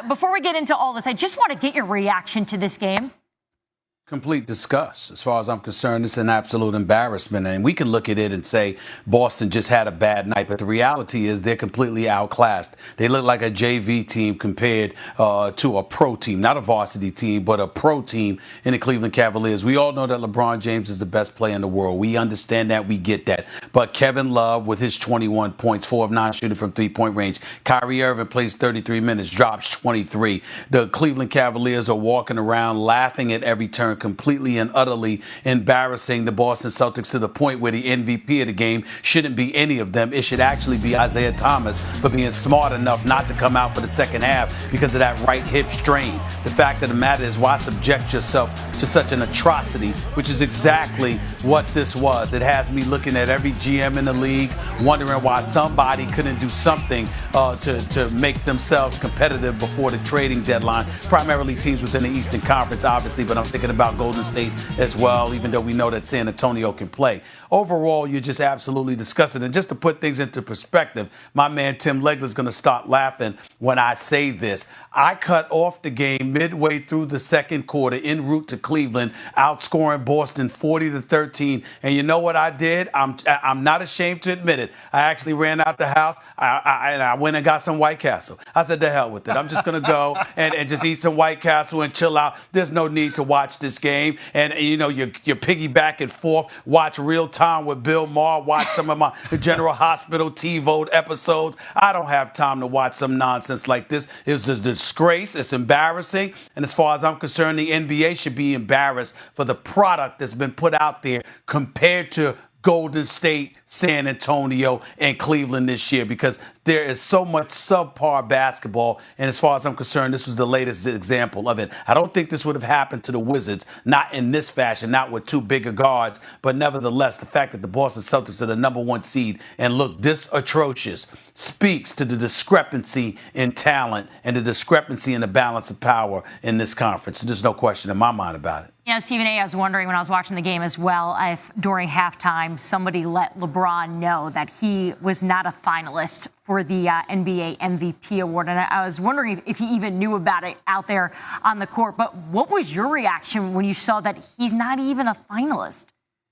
Before we get into all this, I just want to get your reaction to this game. Complete disgust. As far as I'm concerned, it's an absolute embarrassment. And we can look at it and say Boston just had a bad night. But the reality is they're completely outclassed. They look like a JV team compared to a pro team, not a varsity team, but a pro team in the Cleveland Cavaliers. We all know that LeBron James is the best player in the world. We understand that. We get that. But Kevin Love with his 21 points, 4 of 9 shooting from three-point range. Kyrie Irving plays 33 minutes, drops 23. The Cleveland Cavaliers are walking around laughing at every turn, completely and utterly embarrassing the Boston Celtics to the point where the MVP of the game shouldn't be any of them. It should actually be Isaiah Thomas for being smart enough not to come out for the second half because of that right hip strain. The fact of the matter is, why subject yourself to such an atrocity, which is exactly what this was. It has me looking at every GM in the league, wondering why somebody couldn't do something to make themselves competitive before the trading deadline, primarily teams within the Eastern Conference, obviously, but I'm thinking about Golden State as well, even though we know that San Antonio can play. Overall, you're just absolutely disgusted. And just to put things into perspective, my man Tim Legler's going to start laughing when I say this. I cut off the game midway through the second quarter en route to Cleveland, outscoring Boston 40-13. And you know what I did? I'm not ashamed to admit it. I actually ran out the house. I went and got some White Castle. I said, the hell with it. I'm just going to go and just eat some White Castle and chill out. There's no need to watch this game. And, you know, you piggyback and forth, watch Real Time with Bill Maher, watch some of my General Hospital TiVo episodes. I don't have time to watch some nonsense like this. It's a disgrace. It's embarrassing. And as far as I'm concerned, the NBA should be embarrassed for the product that's been put out there compared to Golden State, San Antonio, and Cleveland this year, because there is so much subpar basketball. And as far as I'm concerned, this was the latest example of it. I don't think this would have happened to the Wizards, not in this fashion, not with two bigger guards. But nevertheless, the fact that the Boston Celtics are the #1 seed and look this atrocious speaks to the discrepancy in talent and the discrepancy in the balance of power in this conference. There's no question in my mind about it. You know, Stephen A., I was wondering when I was watching the game as well, if during halftime somebody let LeBron know that he was not a finalist for the NBA MVP award. And I was wondering if he even knew about it out there on the court. But what was your reaction when you saw that he's not even a finalist?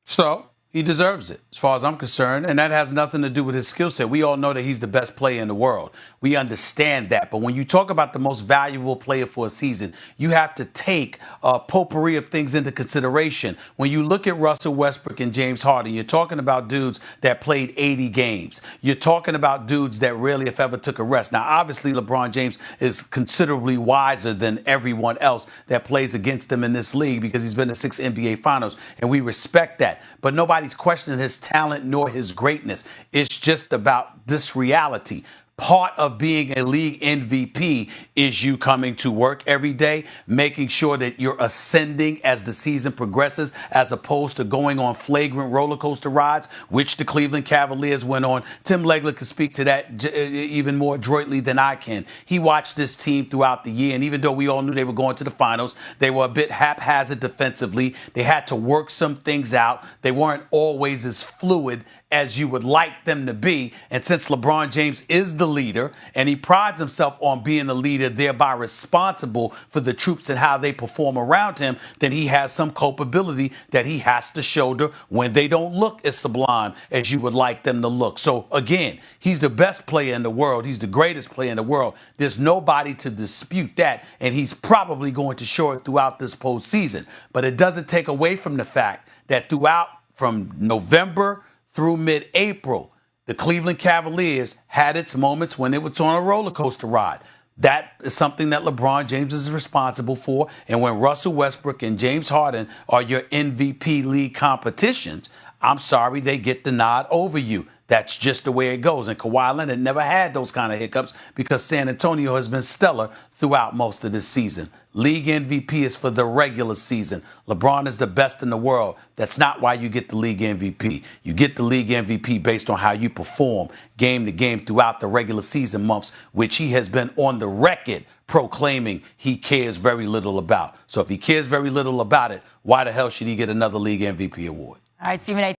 So he deserves it, as far as I'm concerned, and that has nothing to do with his skill set. We all know that he's the best player in the world. We understand that. But when you talk about the most valuable player for a season, you have to take a potpourri of things into consideration. When you look at Russell Westbrook and James Harden, you're talking about dudes that played 80 games. You're talking about dudes that rarely, if ever, took a rest. Now, obviously, LeBron James is considerably wiser than everyone else that plays against him in this league because he's been to 6 NBA Finals, and we respect that. But nobody's questioning his talent nor his greatness. It's just about this reality. Part of being a league MVP is you coming to work every day, making sure that you're ascending as the season progresses, as opposed to going on flagrant roller coaster rides, which the Cleveland Cavaliers went on. Tim Legler can speak to that even more adroitly than I can. He watched this team throughout the year, and even though we all knew they were going to the finals, they were a bit haphazard defensively. They had to work some things out. They weren't always as fluid as you would like them to be. And since LeBron James is the leader and he prides himself on being the leader, thereby responsible for the troops and how they perform around him, then he has some culpability that he has to shoulder when they don't look as sublime as you would like them to look. So again, he's the best player in the world. He's the greatest player in the world. There's nobody to dispute that. And he's probably going to show it throughout this postseason. But it doesn't take away from the fact that throughout from November through mid-April, the Cleveland Cavaliers had its moments when it was on a roller coaster ride. That is something that LeBron James is responsible for. And when Russell Westbrook and James Harden are your MVP league competitions, I'm sorry, they get the nod over you. That's just the way it goes. And Kawhi Leonard never had those kind of hiccups because San Antonio has been stellar throughout most of this season. League MVP is for the regular season. LeBron is the best in the world. That's not why you get the league MVP. You get the league MVP based on how you perform game to game throughout the regular season months, which he has been on the record proclaiming he cares very little about. So if he cares very little about it, why the hell should he get another league MVP award? All right, Stephen A.